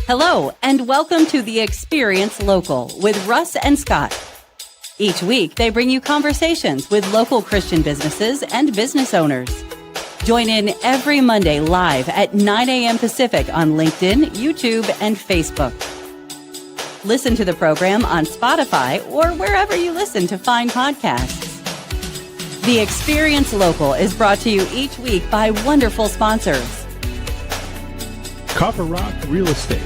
Hello, and welcome to the Experience Local with Russ and Scott. Each week, they bring you conversations with local Christian businesses and business owners. Join in every Monday live at 9 a.m. Pacific on LinkedIn, YouTube, and Facebook. Listen to the program on Spotify or wherever you listen to find podcasts. The Experience Local is brought to you each week by wonderful sponsors. Copper Rock Real Estate.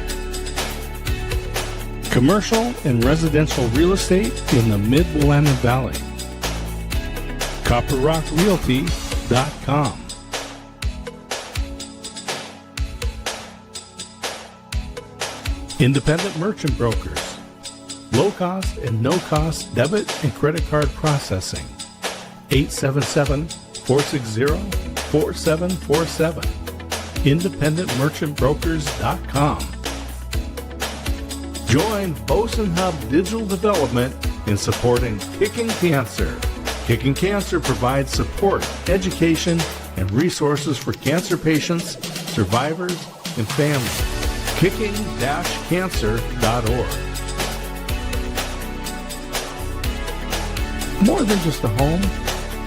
Commercial and residential real estate in the Mid-Willamette Valley. CopperRockRealty.com. Independent Merchant Brokers. Low-cost and no-cost debit and credit card processing. 877-460-4747. IndependentMerchantBrokers.com. Join Boson Hub Digital Development in supporting Kicking Cancer. Kicking Cancer provides support, education, and resources for cancer patients, survivors, and families. Kicking-cancer.org. More than just a home,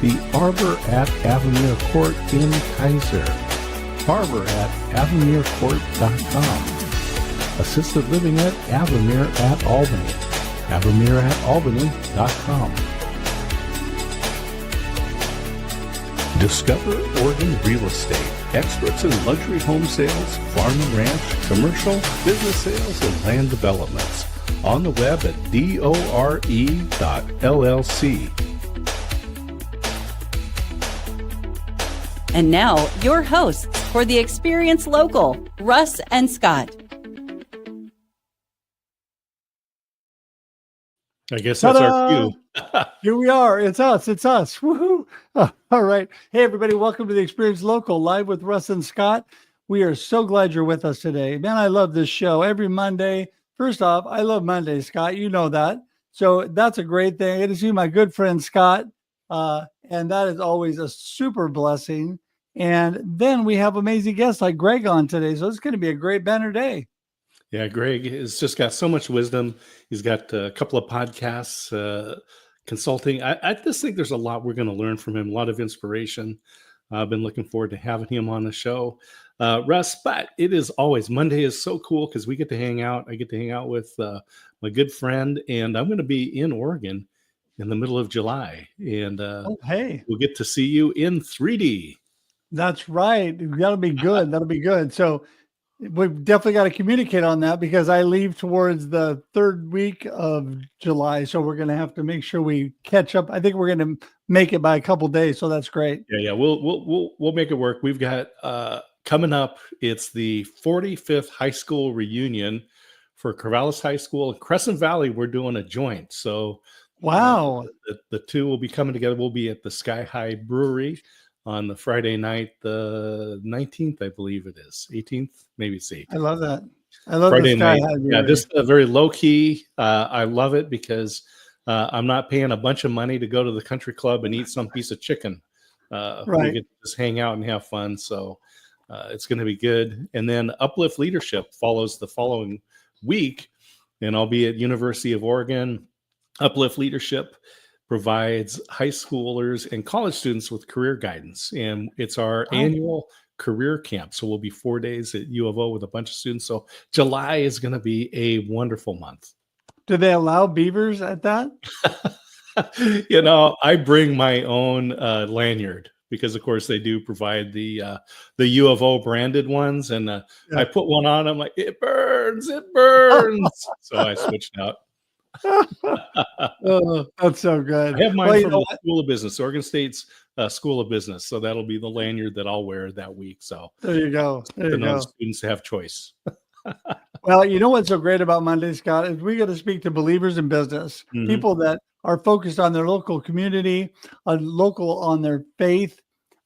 the Arbor at Avamere Court in Kaiser. Arbor at AvamereCourt.com. Assisted living at Avamere at Albany. AvamereAtAlbany.com. Discover Oregon Real Estate. Experts in luxury home sales, farm and ranch, commercial, business sales, and land developments. On the web at dore.llc. And now, your hosts for the Experience Local, Russ and Scott. I guess that's our cue. Here we are. It's us. Woohoo. All right. Hey, everybody. Welcome to the Experience Local, live with Russ and Scott. We are so glad you're with us today. Man, I love this show every Monday. First off, I love Mondays, Scott. You know that. So that's a great thing. I get to see my good friend, Scott. And that is always a super blessing. And then we have amazing guests like Greg on today. So it's going to be a great banner day. Yeah, Greg has just got so much wisdom. He's got a couple of podcasts, consulting. I just think there's a lot we're going to learn from him, a lot of inspiration. I've been looking forward to having him on the show. Russ, but it is always, Monday is so cool because we get to hang out. I get to hang out with my good friend, and I'm going to be in Oregon in the middle of July. And hey, we'll get to see you in 3D. That's right. That'll be good. That'll be good. So we've definitely got to communicate on that because I leave towards the third week of July. So we're going to have to make sure we catch up. I think we're going to make it by a couple of days. So that's great. Yeah. We'll make it work. We've got coming up. It's the 45th high school reunion for Corvallis High School and Crescent Valley. We're doing a joint. So wow, the two will be coming together. We'll be at the Sky High Brewery on the Friday night, the 19th, I believe it is. 18th, maybe it's 18th. I love that. I love Friday the Sky night. High Brewery. Yeah, this is very low key. I love it because I'm not paying a bunch of money to go to the country club and eat some piece of chicken. Right. We get to just hang out and have fun. So it's going to be good. And then Uplift Leadership follows the following week, and I'll be at University of Oregon. Uplift Leadership provides high schoolers and college students with career guidance. And it's our annual career camp. So we'll be 4 days at U of O with a bunch of students. So July is going to be a wonderful month. Do they allow beavers at that? I bring my own lanyard because, of course, they do provide the U of O branded ones. And I put one on. I'm like, it burns. So I switched out. Oh, that's so good. I have mine from the School of Business, Oregon State's School of Business. So that'll be the lanyard that I'll wear that week. So there you go. Students have choice. Well, you know what's so great about Monday, Scott, is we get to speak to believers in business, people that are focused on their local community, on their faith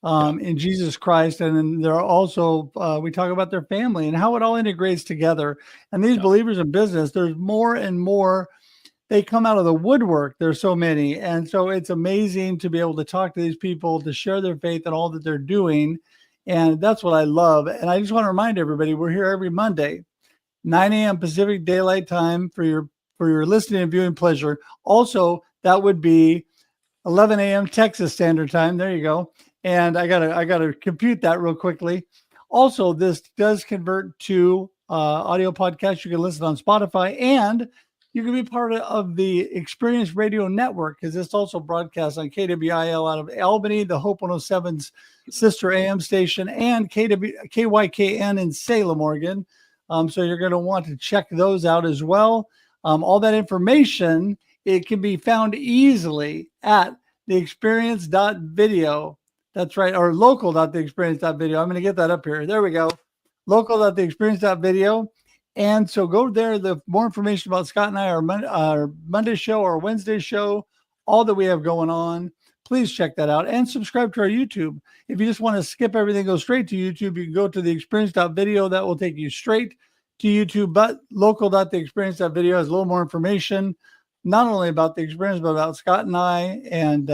in Jesus Christ. And then there are also, we talk about their family and how it all integrates together. And these believers in business, there's more and more. They come out of the woodwork. There's so many. And so it's amazing to be able to talk to these people, to share their faith and all that they're doing. And that's what I love. And I just want to remind everybody, we're here every Monday. 9 a.m. Pacific Daylight Time for your listening and viewing pleasure. Also, that would be 11 a.m. Texas Standard Time. There you go. And I gotta compute that real quickly. Also, this does convert to audio podcast. You can listen on Spotify, and you can be part of the Experience Radio Network, because it's also broadcast on KWIL out of Albany, the Hope 107's sister AM station, and KYKN in Salem, Oregon. So you're going to want to check those out as well. All that information, it can be found easily at theexperience.video. That's right, or local.theexperience.video. I'm going to get that up here. There we go. Local.theexperience.video. And so go there. The more information about Scott and I, our Monday show, our Wednesday show, all that we have going on, please check that out and subscribe to our YouTube. If you just want to skip everything, go straight to YouTube, you can go to the experience.video. That will take you straight to YouTube. But local.theexperience.video has a little more information, not only about the experience, but about Scott and I, and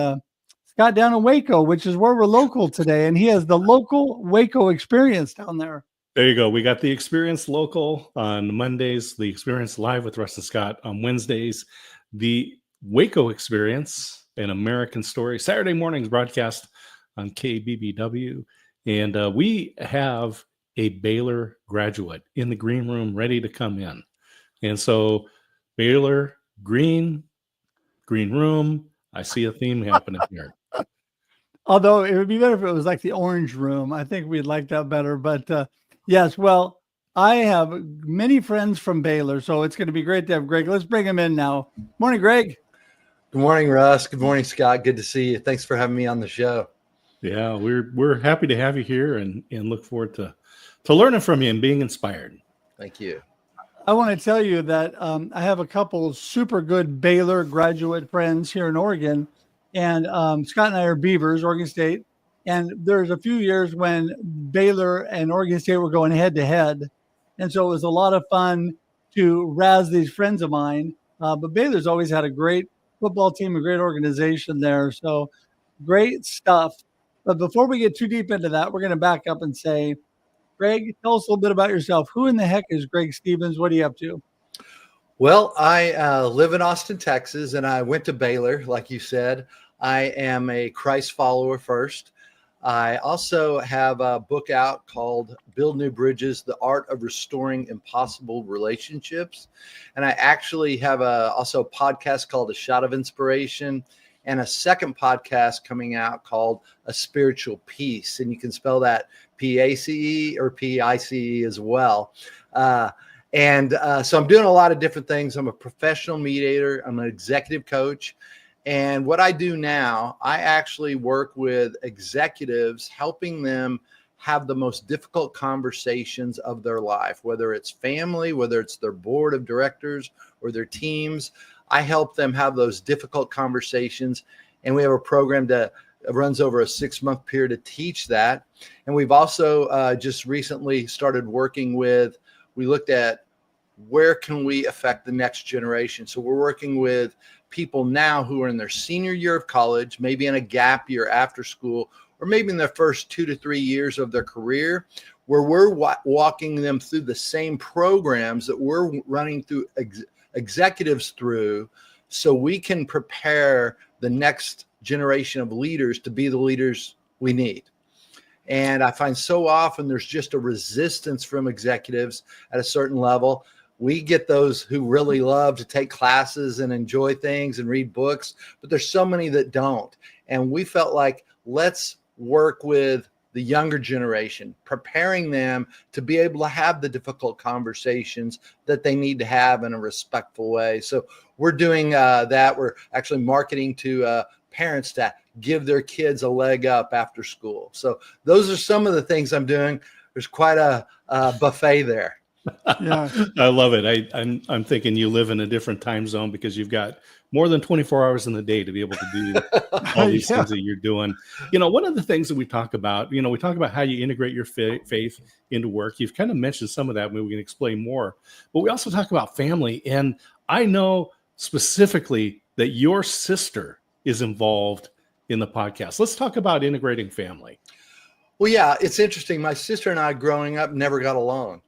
Scott down in Waco, which is where we're local today. And he has the local Waco experience down there. There you go. We got the Experience Local on Mondays, the Experience Live with Russ Scott on Wednesdays, the Waco Experience, an American Story, Saturday mornings broadcast on KBBW. And we have a Baylor graduate in the green room ready to come in. And so Baylor, green room, I see a theme happening here. Although it would be better if it was like the orange room. I think we'd like that better. But yes, well, I have many friends from Baylor, so it's going to be great to have Greg. Let's bring him in now. Morning, Greg. Good morning, Russ. Good morning, Scott. Good to see you. Thanks for having me on the show. Yeah, we're happy to have you here and look forward to learning from you and being inspired. Thank you. I want to tell you that I have a couple super good Baylor graduate friends here in Oregon, and Scott and I are Beavers, Oregon State. And there's a few years when Baylor and Oregon State were going head to head. And so it was a lot of fun to razz these friends of mine. But Baylor's always had a great football team, a great organization there. So great stuff. But before we get too deep into that, we're going to back up and say, Greg, tell us a little bit about yourself. Who in the heck is Greg Stevens? What are you up to? Well, I live in Austin, Texas, and I went to Baylor, like you said. I am a Christ follower first. I also have a book out called Build New Bridges, The Art of Restoring Impossible Relationships. And I actually have also a podcast called A Shot of Inspiration, and a second podcast coming out called A Spiritual Peace. And you can spell that P-A-C-E or P-I-C-E as well. So I'm doing a lot of different things. I'm a professional mediator. I'm an executive coach. And what I do now, I actually work with executives, helping them have the most difficult conversations of their life, whether it's family, whether it's their board of directors or their teams. I help them have those difficult conversations. And we have a program that runs over a 6-month period to teach that. And we've also just recently started working with, we looked at where can we affect the next generation. So we're working with people now who are in their senior year of college, maybe in a gap year after school, or maybe in their first 2 to 3 years of their career, where we're walking them through the same programs that we're running through executives through, so we can prepare the next generation of leaders to be the leaders we need. And I find so often there's just a resistance from executives at a certain level. We get those who really love to take classes and enjoy things and read books, but there's so many that don't. And we felt like, let's work with the younger generation, preparing them to be able to have the difficult conversations that they need to have in a respectful way. So we're doing that. We're actually marketing to parents to give their kids a leg up after school. So those are some of the things I'm doing. There's quite a buffet there. Yeah, I love it. I'm thinking you live in a different time zone because you've got more than 24 hours in the day to be able to do all these things that you're doing. You know, one of the things that we talk about, we talk about how you integrate your faith into work. You've kind of mentioned some of that. Maybe we can explain more. But we also talk about family. And I know specifically that your sister is involved in the podcast. Let's talk about integrating family. Well, yeah, it's interesting. My sister and I growing up never got along.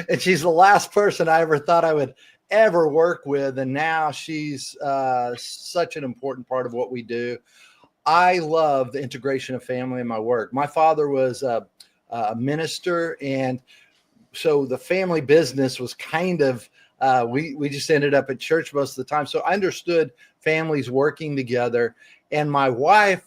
And she's the last person I ever thought I would ever work with. And now she's such an important part of what we do. I love the integration of family in my work. My father was a minister, and so the family business was kind of, we just ended up at church most of the time. So I understood families working together. And my wife,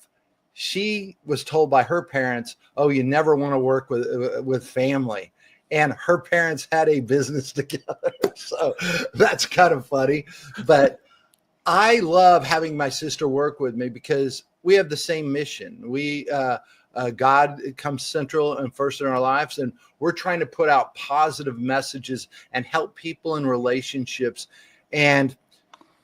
she was told by her parents, oh, you never want to work with family. And her parents had a business together. So that's kind of funny. But I love having my sister work with me because we have the same mission. God comes central and first in our lives, and we're trying to put out positive messages and help people in relationships. And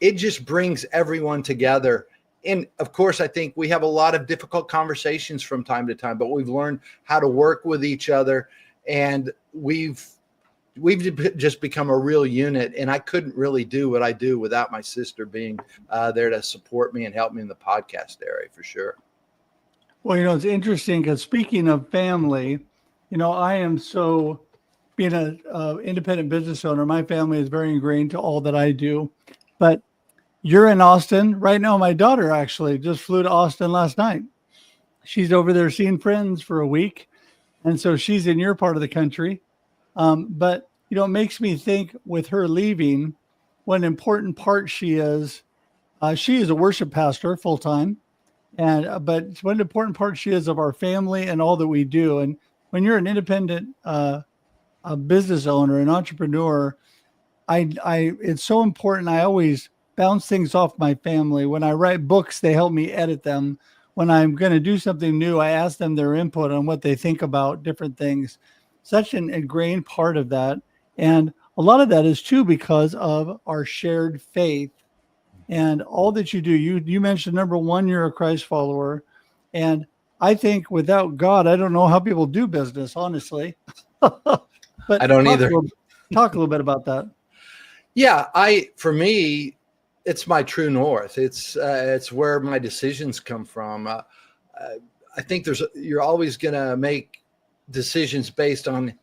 it just brings everyone together. And of course, I think we have a lot of difficult conversations from time to time, but we've learned how to work with each other, and we've just become a real unit. And I couldn't really do what I do without my sister being there to support me and help me in the podcast area, for sure. Well, it's interesting because speaking of family, I am so, being an independent business owner, my family is very ingrained to all that I do. But you're in Austin right now. My daughter actually just flew to Austin last night. She's over there seeing friends for a week. And so she's in your part of the country. But, it makes me think with her leaving, what an important part she is. She is a worship pastor full time. But what an important part she is of our family and all that we do. And when you're an independent a business owner, an entrepreneur, it's so important. I always bounce things off my family. When I write books, they help me edit them. When I'm going to do something new, I ask them their input on what they think about different things. Such an ingrained part of that. And a lot of that is too because of our shared faith and all that you do. You mentioned, number one, you're a Christ follower. And I think without God, I don't know how people do business, honestly. But I don't either. Talk a little bit about that. Yeah, for me, it's my true north. It's where my decisions come from. I think you're always going to make decisions based on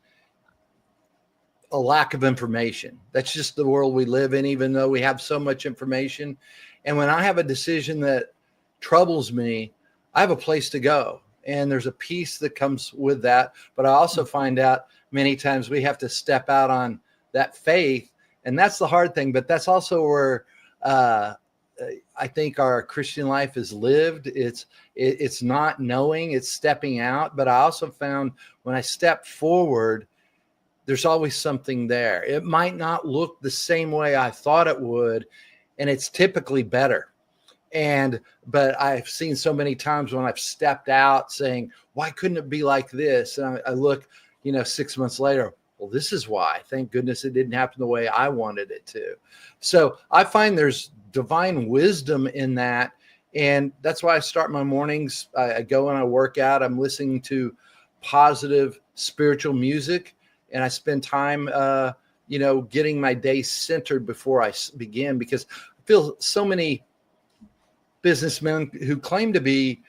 a lack of information. That's just the world we live in, even though we have so much information. And when I have a decision that troubles me, I have a place to go. And there's a peace that comes with that. But I also find out many times we have to step out on that faith. And that's the hard thing. But that's also where I think our Christian life is lived. It's not knowing, it's stepping out. But I also found when I step forward, there's always something there. It might not look the same way I thought it would, and it's typically better. But I've seen so many times when I've stepped out saying, why couldn't it be like this? And I look, 6 months later, well, this is why. Thank goodness it didn't happen the way I wanted it to. So I find there's divine wisdom in that. And that's why I start my mornings. I go and I work out. I'm listening to positive spiritual music. And I spend time, getting my day centered before I begin, because I feel so many businessmen who claim to be,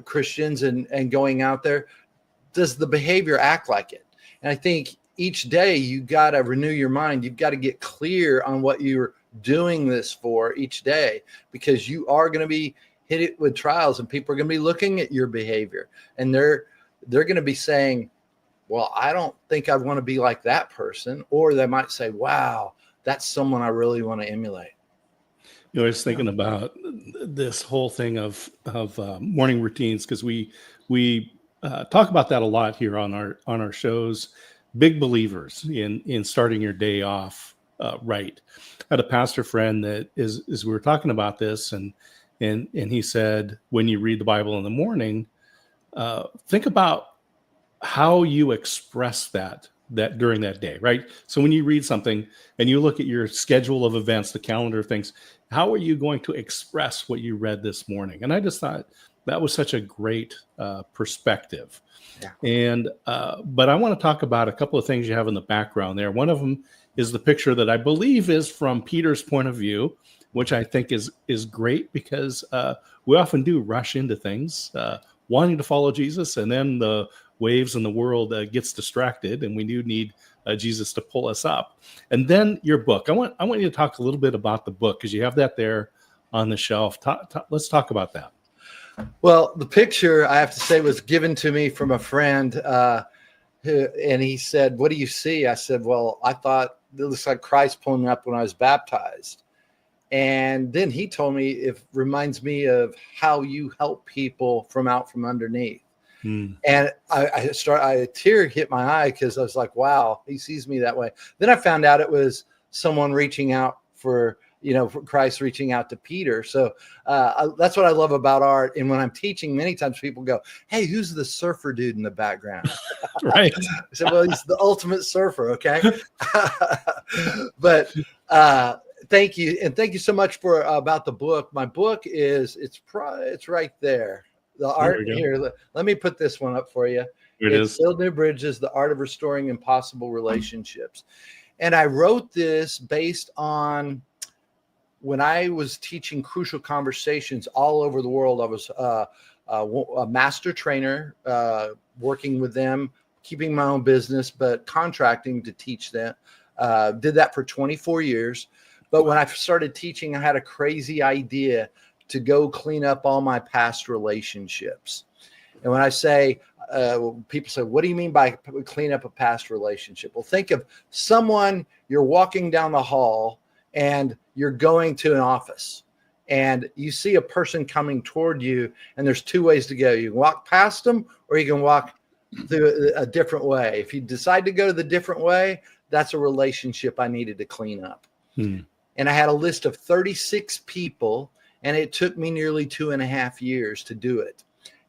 Christians and going out there, does the behavior act like it? And I think each day you got to renew your mind. You've got to get clear on what you're doing this for each day, because you are going to be hit with trials, and people are going to be looking at your behavior, and they're going to be saying, well, I don't think I want to be like that person. Or they might say, wow, that's someone I really want to emulate. I was thinking about this whole thing of morning routines, because we talk about that a lot here on our shows. Big believers in starting your day off right. I had a pastor friend that is we were talking about this, and he said, when you read the Bible in the morning, think about how you express that during that day, right? So when you read something and you look at your schedule of events, the calendar of things, how are you going to express what you read this morning? And I just thought that was such a great perspective. Yeah. And but I want to talk about a couple of things you have in the background there. One of them is the picture that I believe is from Peter's point of view, which I think is great, because we often do rush into things. wanting to follow Jesus, and then the waves and the world gets distracted, and we do need Jesus to pull us up. And then your book. I want you to talk a little bit about the book, because you have that there on the shelf. Let's talk about that. Well, the picture, I have to say, was given to me from a friend, and he said, "What do you see?" I said, "Well, I thought it looks like Christ pulling me up when I was baptized." And then he told me it reminds me of how you help people from out from underneath. And a tear hit my eye, because I was like, wow, he sees me that way. Then I found out it was someone reaching out for Christ reaching out to Peter. So that's what I love about art. And when I'm teaching, many times people go, "Hey, who's the surfer dude in the background?" Right. I said, "Well, he's the ultimate surfer." Okay. But thank you. And thank you so much for about the book. My book it's right there. The art here. Let me put this one up for you. Here it is. Build New Bridges, the art of restoring impossible relationships. And I wrote this based on when I was teaching crucial conversations all over the world. I was a master trainer, working with them, keeping my own business, but contracting to teach them. Did that for 24 years. But when I started teaching, I had a crazy idea to go clean up all my past relationships. And when I say, people say, "What do you mean by clean up a past relationship?" Well, think of someone, you're walking down the hall and you're going to an office, and you see a person coming toward you, and there's two ways to go. You can walk past them, or you can walk through a different way. If you decide to go the different way, that's a relationship I needed to clean up. And I had a list of 36 people, and it took me nearly 2.5 years to do it.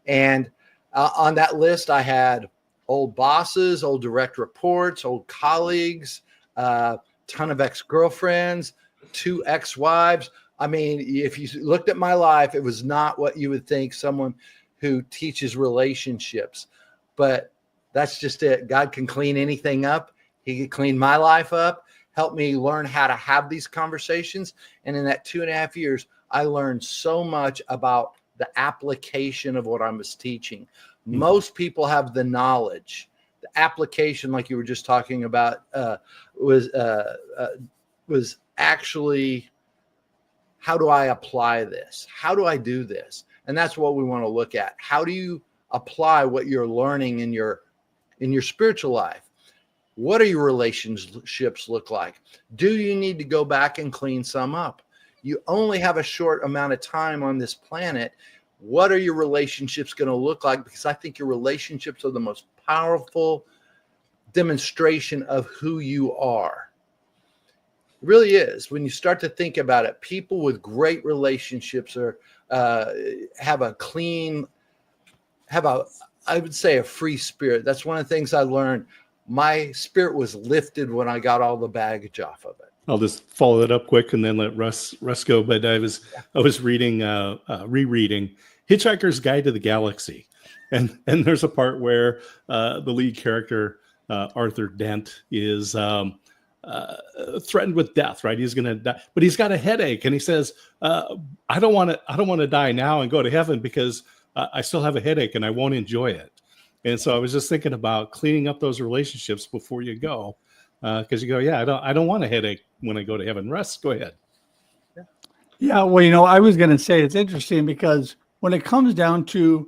And on that list, I had old bosses, old direct reports, old colleagues, ton of ex-girlfriends, 2 ex-wives. I mean, if you looked at my life, it was not what you would think someone who teaches relationships. But that's just it. God can clean anything up. He could clean my life up, help me learn how to have these conversations. And in that 2.5 years, I learned so much about the application of what I was teaching. Most people have the knowledge. The application, like you were just talking about, was actually, how do I apply this? How do I do this? And that's what we want to look at. How do you apply what you're learning in your spiritual life? What do your relationships look like? Do you need to go back and clean some up? You only have a short amount of time on this planet. What are your relationships going to look like? Because I think your relationships are the most powerful demonstration of who you are. It really is. When you start to think about it, people with great relationships have a free spirit. That's one of the things I learned. My spirit was lifted when I got all the baggage off of it. I'll just follow that up quick and then let Russ go. But I was reading, rereading Hitchhiker's Guide to the Galaxy, and there's a part where the lead character Arthur Dent is threatened with death. Right, he's going to die, but he's got a headache, and he says, "I don't want to die now and go to heaven because I still have a headache and I won't enjoy it." And so I was just thinking about cleaning up those relationships before you go. Because you go, I don't want a headache when I go to heaven. Russ, go ahead. Yeah, well, I was going to say it's interesting because when it comes down to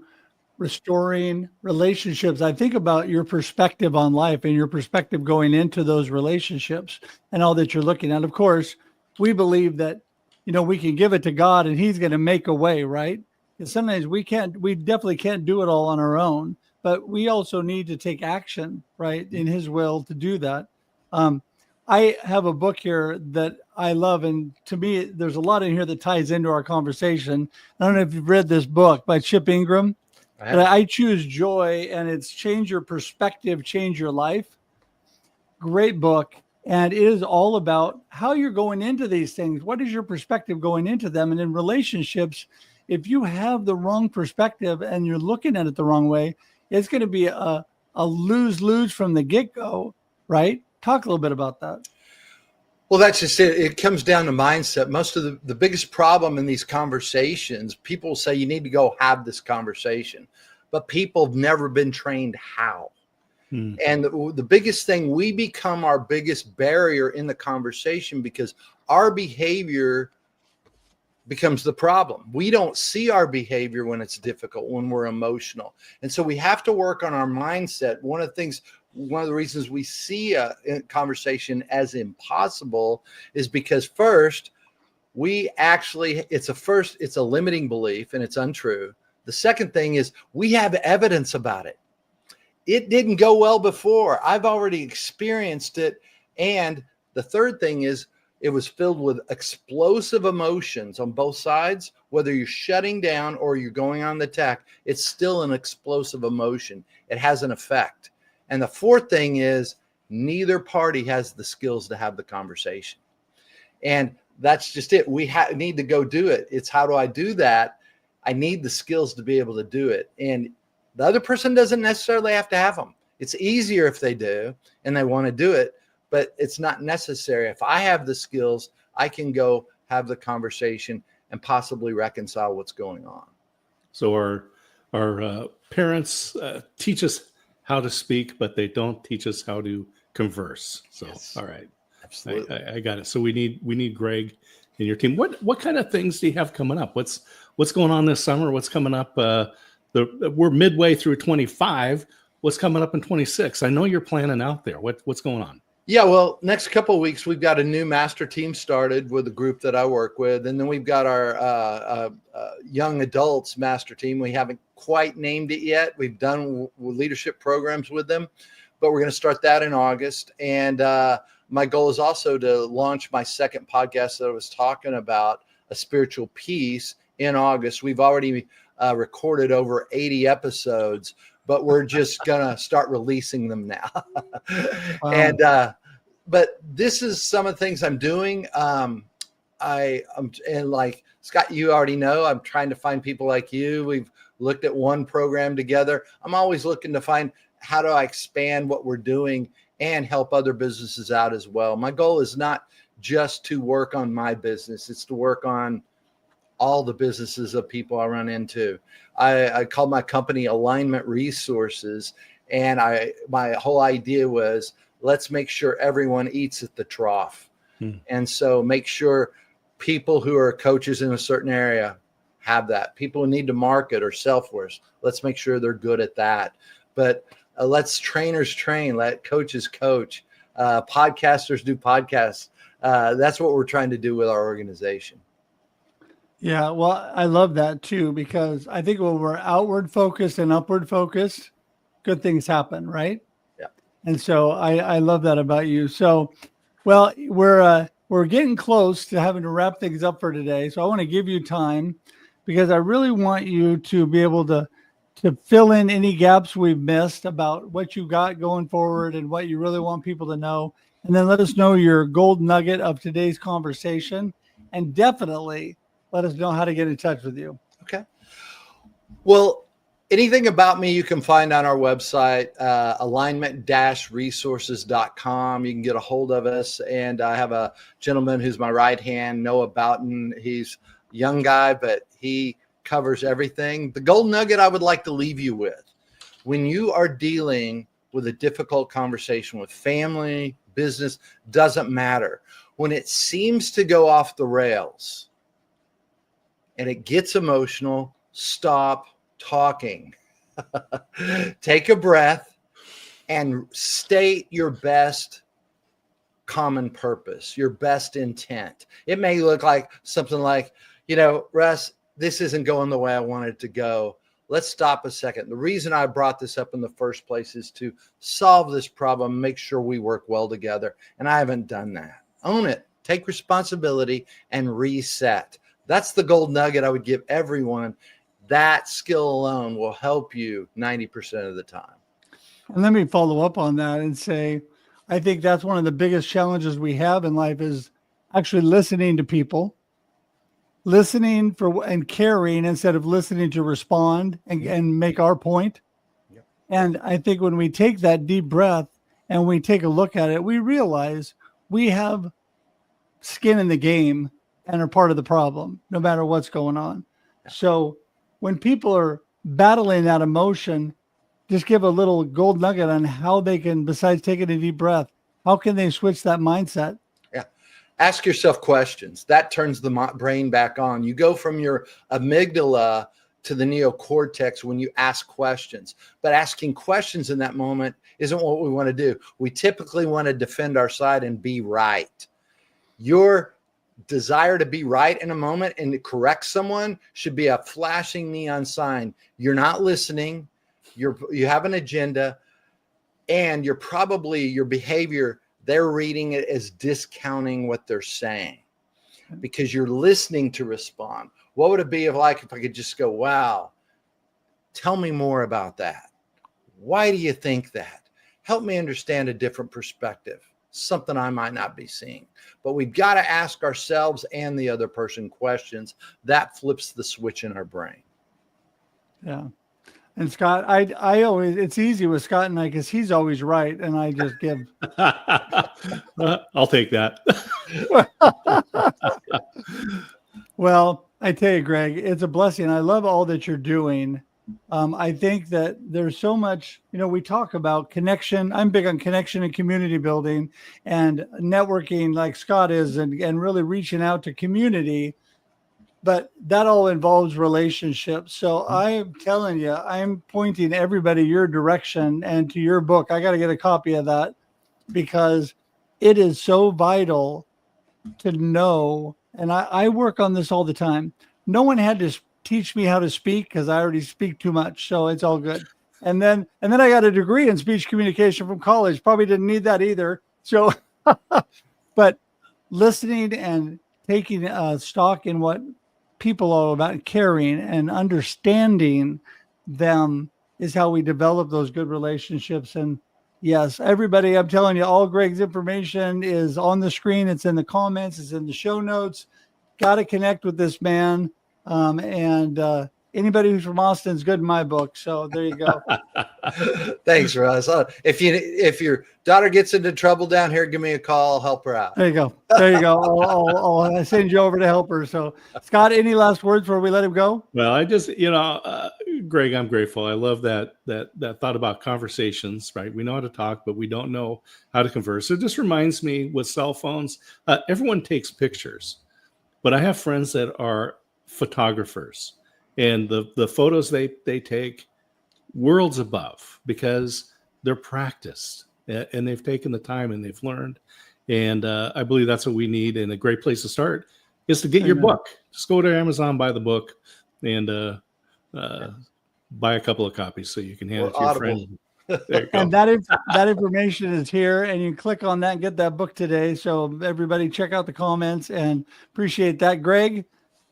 restoring relationships, I think about your perspective on life and your perspective going into those relationships and all that you're looking at. Of course, we believe that, we can give it to God and he's going to make a way, right? And sometimes we definitely can't do it all on our own, but we also need to take action, right, in his will to do that. I have a book here that I love, and to me, there's a lot in here that ties into our conversation. I don't know if you've read this book by Chip Ingram. I Choose Joy, and it's Change Your Perspective, Change Your Life. Great book, and it is all about how you're going into these things. What is your perspective going into them? And in relationships, if you have the wrong perspective and you're looking at it the wrong way, it's going to be a lose-lose from the get-go, right? Talk a little bit about that. Well, that's just it. It comes down to mindset. Most of the biggest problem in these conversations, people say you need to go have this conversation. but people have never been trained how. Hmm. And the biggest thing, we become our biggest barrier in the conversation because our behavior becomes the problem. We don't see our behavior when it's difficult, when we're emotional. And so we have to work on our mindset. One of the reasons we see a conversation as impossible is because first, it's a limiting belief and it's untrue. The second thing is we have evidence about it. It didn't go well before. I've already experienced it. And the third thing is it was filled with explosive emotions on both sides. Whether you're shutting down or you're going on the attack, it's still an explosive emotion. It has an effect. And the fourth thing is neither party has the skills to have the conversation. And that's just it. We need to go do it. It's how do I do that? I need the skills to be able to do it. And the other person doesn't necessarily have to have them. It's easier if they do and they want to do it, but it's not necessary. If I have the skills, I can go have the conversation and possibly reconcile what's going on. So our parents teach us how to speak, but they don't teach us how to converse. So, Yes. All right. Absolutely. I got it. So we need Greg and your team. What kind of things do you have coming up? What's going on this summer? What's coming up? We're midway through 25. What's coming up in 26? I know you're planning out there. What's going on? Yeah, well, next couple of weeks, we've got a new master team started with a group that I work with. And then we've got our young adults master team. We haven't quite named it yet. We've done leadership programs with them, but we're going to start that in August. And my goal is also to launch my second podcast that I was talking about, A Spiritual Peace, in August. We've already recorded over 80 episodes, but we're just going to start releasing them now. Wow. And, but this is some of the things I'm doing. And like Scott, you already know, I'm trying to find people like you. We've looked at one program together. I'm always looking to find how do I expand what we're doing and help other businesses out as well. My goal is not just to work on my business. It's to work on all the businesses of people I run into. I call my company Alignment Resources. And my whole idea was, let's make sure everyone eats at the trough. And so make sure people who are coaches in a certain area have that. People who need to market or self-worth, let's make sure they're good at that. But let's trainers train, let coaches coach, podcasters do podcasts. That's what we're trying to do with our organization. Yeah, well, I love that too, because I think when we're outward focused and upward focused, good things happen, right? Yeah. And so I love that about you. So, well, we're getting close to having to wrap things up for today. So I want to give you time because I really want you to be able to fill in any gaps we've missed about what you got going forward and what you really want people to know. And then let us know your gold nugget of today's conversation, and definitely let us know how to get in touch with you. Okay. Well, anything about me you can find on our website, alignment-resources.com. You can get a hold of us. And I have a gentleman who's my right hand, Noah Boughton. He's a young guy, but he covers everything. The gold nugget I would like to leave you with: when you are dealing with a difficult conversation with family, business, doesn't matter. When it seems to go off the rails and it gets emotional, stop talking. Take a breath and state your best common purpose, your best intent. It may look like something like, Russ, this isn't going the way I want it to go. Let's stop a second. The reason I brought this up in the first place is to solve this problem, make sure we work well together. And I haven't done that. Own it. Take responsibility and reset. That's the gold nugget I would give everyone. That skill alone will help you 90% of the time. And let me follow up on that and say, I think that's one of the biggest challenges we have in life is actually listening to people, listening for and caring instead of listening to respond and make our point. Yep. And I think when we take that deep breath and we take a look at it, we realize we have skin in the game and are part of the problem, no matter what's going on. So when people are battling that emotion, just give a little gold nugget on how they can, besides taking a deep breath, how can they switch that mindset? Yeah. Ask yourself questions. That turns the brain back on. You go from your amygdala to the neocortex when you ask questions. But asking questions in that moment isn't what we want to do. We typically want to defend our side and be right. Your desire to be right in a moment and to correct someone should be a flashing neon sign. You're not listening. You have an agenda, and your behavior, they're reading it as discounting what they're saying because you're listening to respond. What would it be if I could just go, wow, tell me more about that. Why do you think that? Help me understand a different perspective, something I might not be seeing. But we've got to ask ourselves and the other person questions. That flips the switch in our brain. Yeah. And Scott, I always, it's easy with Scott and I, because he's always right. And I just give. I'll take that. Well, I tell you, Greg, it's a blessing. I love all that you're doing. I think that there's so much, we talk about connection. I'm big on connection and community building and networking like Scott is, and really reaching out to community. But that all involves relationships. So I'm telling you, I'm pointing everybody your direction and to your book. I got to get a copy of that because it is so vital to know. And I work on this all the time. No one had to teach me how to speak because I already speak too much. So it's all good. And then I got a degree in speech communication from college. Probably didn't need that either. So, but listening and taking stock in what people are about, caring and understanding them is how we develop those good relationships. And yes, everybody, I'm telling you, all Greg's information is on the screen. It's in the comments. It's in the show notes. Got to connect with this man. And anybody who's from Austin is good in my book. So there you go. Thanks, Russ. If your daughter gets into trouble down here, give me a call. I'll help her out. There you go. I'll send you over to help her. So Scott, any last words before we let him go? Well, I just, Greg, I'm grateful. I love that thought about conversations, right? We know how to talk, but we don't know how to converse. It just reminds me with cell phones, everyone takes pictures, but I have friends that are photographers, and the photos they take worlds above because they're practiced and they've taken the time and they've learned. And I believe that's what we need. And a great place to start is to get your book. Just go to Amazon, buy the book, and buy a couple of copies so you can hand it to your friend. There you go. And that information is here, and you can click on that and get that book today. So everybody check out the comments and appreciate that. Greg,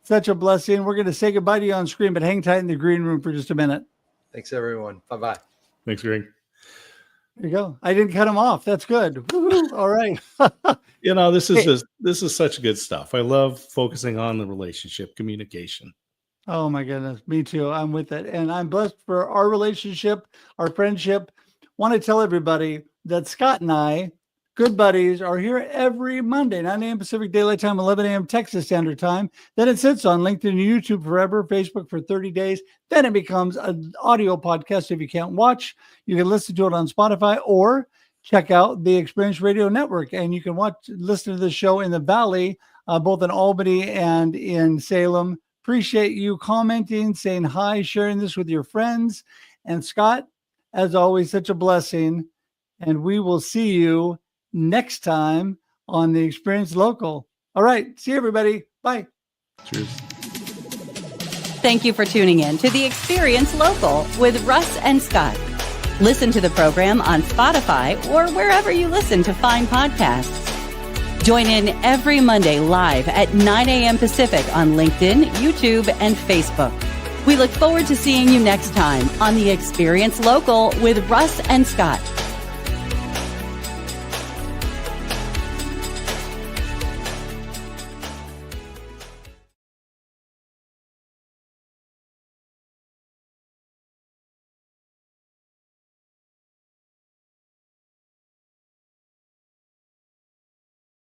such a blessing. We're going to say goodbye to you on screen, but hang tight in the green room for just a minute. Thanks, everyone. Bye-bye. Thanks, Greg. There you go. I didn't cut him off. That's good. Woo-hoo. All right. This is such good stuff. I love focusing on the relationship, communication. Oh my goodness. Me too. I'm with it. And I'm blessed for our relationship, our friendship. Want to tell everybody that Scott and I, good buddies, are here every Monday, 9 a.m. Pacific Daylight Time, 11 a.m. Texas Standard Time. Then it sits on LinkedIn and YouTube forever, Facebook for 30 days. Then it becomes an audio podcast. If you can't watch, you can listen to it on Spotify or check out the Experience Radio Network. And you can listen to the show in the Valley, both in Albany and in Salem. Appreciate you commenting, saying hi, sharing this with your friends. And Scott, as always, such a blessing. And we will see you next time on the Experience Local. All right. See you, everybody. Bye. Cheers. Thank you for tuning in to the Experience Local with Russ and Scott. Listen to the program on Spotify or wherever you listen to fine podcasts. Join in every Monday live at 9 a.m. Pacific on LinkedIn, YouTube, and Facebook. We look forward to seeing you next time on the Experience Local with Russ and Scott.